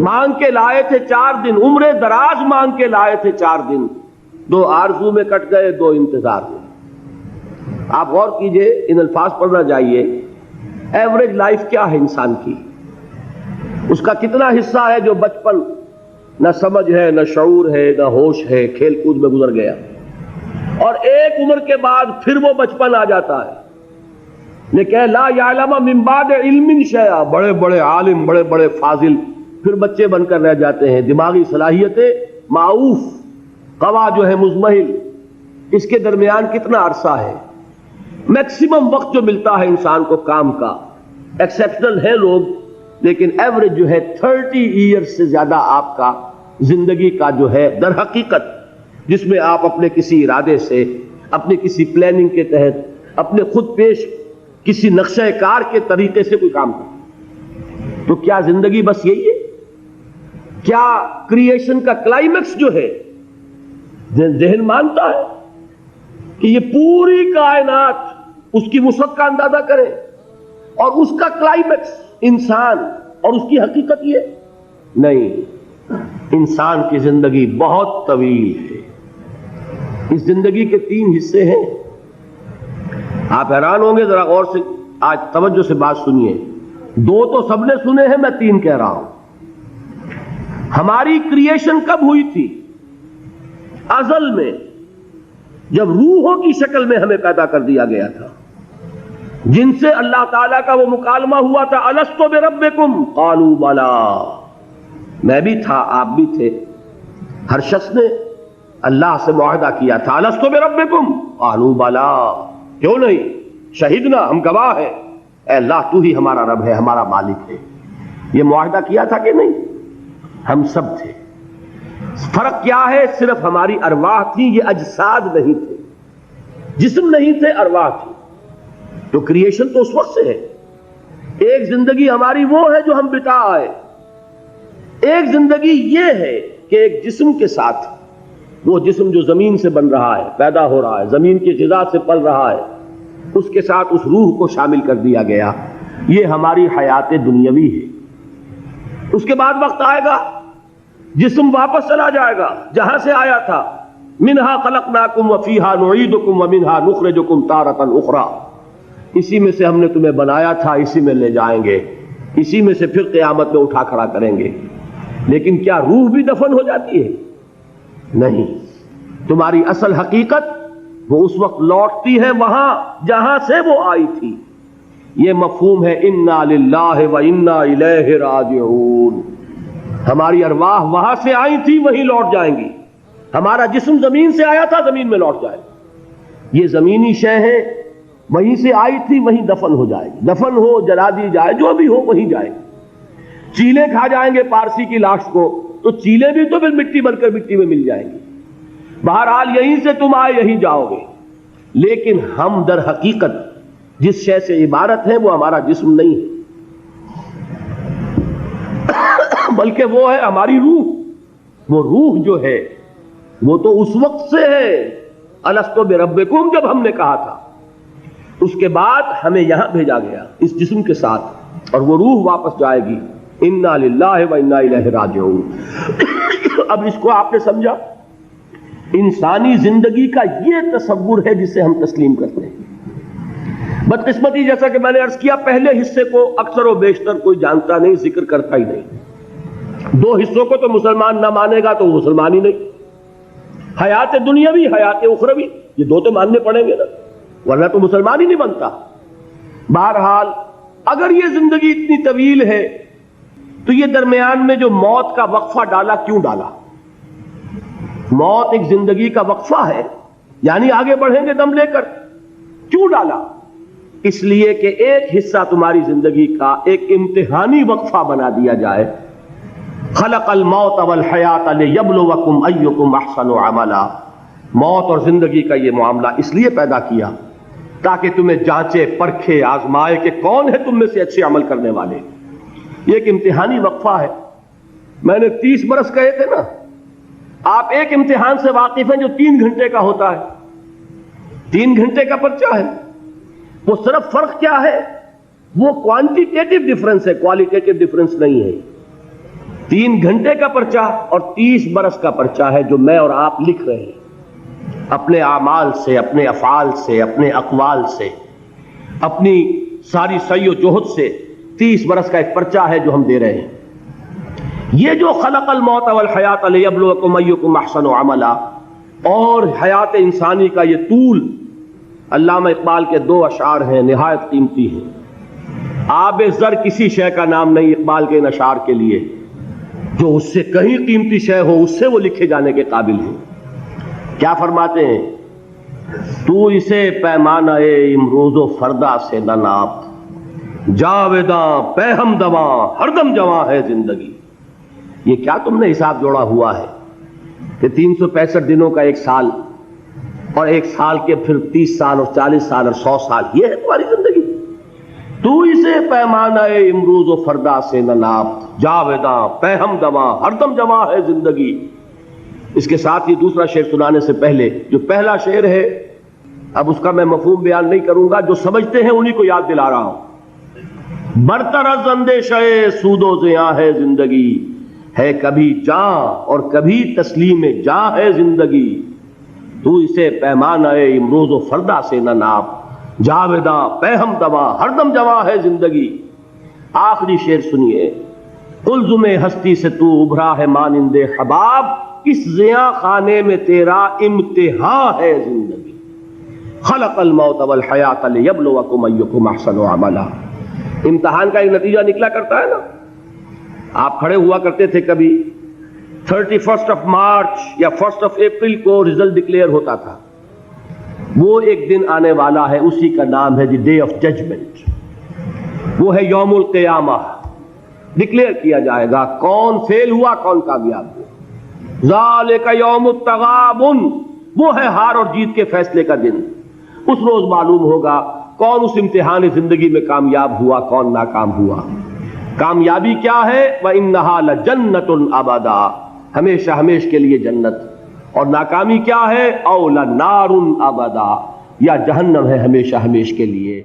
مانگ کے لائے تھے 4 دن، عمر دراز مانگ کے لائے تھے 4 دن، 2 آرزو میں کٹ گئے، 2 انتظار میں۔ آپ غور کیجئے، ان الفاظ پر نہ جائیے۔ ایوریج لائف کیا ہے انسان کی؟ اس کا کتنا حصہ ہے جو بچپن نہ سمجھ ہے، نہ شعور ہے، نہ ہوش ہے، کھیل کود میں گزر گیا، اور ایک عمر کے بعد پھر وہ بچپن آ جاتا ہے۔ لیکن لا یعلم من بعد علم شیئا، بڑے بڑے عالم، بڑے بڑے فاضل پھر بچے بن کر رہ جاتے ہیں۔ دماغی صلاحیتیں معوف، قوا جو ہے مزمحل، اس کے درمیان کتنا عرصہ ہے؟ میکسیمم وقت جو ملتا ہے انسان کو کام کا، ایکسیپشنل ہے لوگ، لیکن ایوریج جو ہے 30 ایئرز سے زیادہ آپ کا زندگی کا جو ہے در حقیقت، جس میں آپ اپنے کسی ارادے سے، اپنے کسی پلاننگ کے تحت، اپنے خود پیش کسی نقشہ کار کے طریقے سے کوئی کام کرتے۔ تو کیا زندگی بس یہی ہے؟ کیا کریشن کا کلائمیکس جو ہے ذہن مانتا ہے کہ یہ پوری کائنات اس کی وسعت کا اندازہ کرے اور اس کا کلائمیکس انسان اور اس کی حقیقت یہ؟ نہیں، انسان کی زندگی بہت طویل ہے۔ اس زندگی کے 3 حصے ہیں۔ آپ حیران ہوں گے، ذرا غور سے آج توجہ سے بات سنیے۔ 2 تو سب نے سنے ہیں، میں 3 کہہ رہا ہوں۔ ہماری کریشن کب ہوئی تھی؟ ازل میں، جب روحوں کی شکل میں ہمیں پیدا کر دیا گیا تھا، جن سے اللہ تعالیٰ کا وہ مکالمہ ہوا تھا، الستو بربکم قالوا بلی، میں بھی تھا، آپ بھی تھے۔ ہر شخص نے اللہ سے معاہدہ کیا تھا، الستو بربکم قالوا بلی، کیوں نہیں، شہیدنا، ہم گواہ ہیں، اے اللہ تو ہی ہمارا رب ہے، ہمارا مالک ہے۔ یہ معاہدہ کیا تھا کہ نہیں؟ ہم سب تھے۔ فرق کیا ہے؟ صرف ہماری ارواح تھی، یہ اجساد نہیں تھے، جسم نہیں تھے، ارواح تھی۔ تو کریشن تو اس وقت سے ہے۔ ایک زندگی ہماری وہ ہے جو ہم بتا آئے، ایک زندگی یہ ہے کہ ایک جسم کے ساتھ، وہ جسم جو زمین سے بن رہا ہے، پیدا ہو رہا ہے، زمین کی غذا سے پل رہا ہے، اس کے ساتھ اس روح کو شامل کر دیا گیا۔ یہ ہماری حیات دنیاوی ہے۔ اس کے بعد وقت آئے گا، جسم واپس چلا جائے گا جہاں سے آیا تھا، منہا خلقناکم وفیہا نعیدکم ومنہا نخرجکم تارۃ اخری، اسی میں سے ہم نے تمہیں بنایا تھا، اسی میں لے جائیں گے، اسی میں سے پھر قیامت میں اٹھا کھڑا کریں گے۔ لیکن کیا روح بھی دفن ہو جاتی ہے؟ نہیں، تمہاری اصل حقیقت وہ اس وقت لوٹتی ہے وہاں جہاں سے وہ آئی تھی۔ یہ مفہوم ہے انا للہ و انا الیہ راجعون۔ ہماری ارواح وہاں سے آئی تھی، وہیں لوٹ جائیں گی۔ ہمارا جسم زمین سے آیا تھا، زمین میں لوٹ جائے گا۔ یہ زمینی شے ہے، وہیں سے آئی تھی، وہیں دفن ہو جائے گی، دفن ہو، جلا دی جائے، جو بھی ہو وہیں جائے گی۔ چیلے کھا جائیں گے پارسی کی لاش کو، تو چیلے بھی تو پھر مٹی بن کر مٹی میں مل جائیں گی۔ بہرحال یہیں سے تم آئے، یہیں جاؤ گے۔ لیکن ہم در حقیقت جس شے سے عبارت ہے وہ ہمارا جسم نہیں ہے، بلکہ وہ ہے ہماری روح۔ وہ روح جو ہے وہ تو اس وقت سے ہے، الستو بربکم، جب ہم نے کہا تھا۔ اس کے بعد ہمیں یہاں بھیجا گیا اس جسم کے ساتھ، اور وہ روح واپس جائے گی۔ انا للہ و انا الیہ راجعون۔ اب اس کو آپ نے سمجھا؟ انسانی زندگی کا یہ تصور ہے جسے ہم تسلیم کرتے ہیں۔ بدقسمتی، جیسا کہ میں نے عرض کیا، پہلے حصے کو اکثر و بیشتر کوئی جانتا نہیں، ذکر کرتا ہی نہیں۔ 2 حصوں کو تو مسلمان نہ مانے گا تو وہ مسلمان ہی نہیں۔ حیات دنیاوی، حیات اخروی، یہ 2 تو ماننے پڑیں گے نا، ورنہ تو مسلمان ہی نہیں بنتا۔ بہرحال اگر یہ زندگی اتنی طویل ہے تو یہ درمیان میں جو موت کا وقفہ ڈالا، کیوں ڈالا؟ موت ایک زندگی کا وقفہ ہے، یعنی آگے بڑھیں گے دم لے کر۔ کیوں ڈالا؟ اس لیے کہ ایک حصہ تمہاری زندگی کا ایک امتحانی وقفہ بنا دیا جائے۔ خلق الموت والحیات لیبلوکم ایکم احسن عملا، موت اور زندگی کا یہ معاملہ اس لیے پیدا کیا تاکہ تمہیں جانچے، پرکھے، آزمائے کہ کون ہے تم میں سے اچھے عمل کرنے والے۔ یہ ایک امتحانی وقفہ ہے۔ میں نے 30 برس کہے تھے نا، آپ ایک امتحان سے واقف ہیں جو 3 گھنٹے کا ہوتا ہے، 3 گھنٹے کا پرچہ ہے۔ وہ صرف فرق کیا ہے؟ وہ کوانٹیٹیو ڈفرنس ہے، کوالیٹیٹیو ڈفرنس نہیں ہے۔ 3 گھنٹے کا پرچہ اور 30 برس کا پرچہ ہے جو میں اور آپ لکھ رہے ہیں اپنے اعمال سے، اپنے افعال سے، اپنے اقوال سے، اپنی ساری سعی و جہد سے 30 برس کا ایک پرچہ ہے جو ہم دے رہے ہیں۔ یہ جو خلق الموت والحیات لیبلوکم ایکم احسن عملا، اور حیات انسانی کا یہ طول، علامہ اقبال کے 2 اشعار ہیں نہایت قیمتی ہیں۔ آب زر کسی شے کا نام نہیں اقبال کے ان اشعار کے لیے، جو اس سے کہیں قیمتی شے ہو اس سے وہ لکھے جانے کے قابل ہیں۔ کیا فرماتے ہیں؟ تو اسے پیمانہ امروز و فردا سے نہ ناپ، جاویداں پہ ہم دواں ہر دم جواں ہے زندگی۔ یہ کیا تم نے حساب جوڑا ہوا ہے کہ 365 دنوں کا ایک سال، اور ایک سال کے پھر 30 سال اور 40 سال اور 100 سال، یہ ہے تمہاری زندگی؟ تو اسے پیمانہ امروز و فردا سے نہ ناپ، جاویداں پہ ہم دواں ہر دم جواں ہے زندگی۔ اس کے ساتھ ہی دوسرا شعر سنانے سے پہلے جو پہلا شعر ہے، اب اس کا میں مفہوم بیان نہیں کروں گا، جو سمجھتے ہیں انہی کو یاد دلا رہا ہوں۔ برتر از اندیشہ سود و زیاں ہے زندگی، ہے کبھی جاں اور کبھی تسلیم جاں ہے زندگی۔ تو اسے پیمانہ امروز و فردا سے نہ ناپ، جاویداں پہ ہم دواں ہر دم جواں ہے زندگی۔ آخری شعر سنیے، قلزم ہستی سے تو ابھرا ہے مانند حباب، اس زیاں خانے میں تیرا امتحان ہے زندگی۔ خلق الموت والحیات لیبلوکم ایکم احسن عملا۔ امتحان کا ایک نتیجہ نکلا کرتا ہے نا۔ آپ کھڑے ہوا کرتے تھے کبھی 31 مارچ یا 1 اپریل کو رزلٹ ڈکلیئر ہوتا تھا۔ وہ ایک دن آنے والا ہے، اسی کا نام ہے دی ڈے آف ججمنٹ، وہ ہے یوم القیامہ۔ ڈکلیئر کیا جائے گا کون فیل ہوا کون کامیاب ہوا۔ ذالک یوم التغابن، وہ ہے ہار اور جیت کے فیصلے کا دن۔ اس روز معلوم ہوگا کون اس امتحان زندگی میں کامیاب ہوا کون ناکام ہوا۔ کامیابی کیا ہے؟ وَإِنَّهَا لَجَنَّةٌ أَبَدًا، ہمیشہ ہمیش کے لیے جنت۔ اور ناکامی کیا ہے؟ أَوْ لَنَارٌ أَبَدًا، یا جہنم ہے ہمیشہ ہمیش کے لیے۔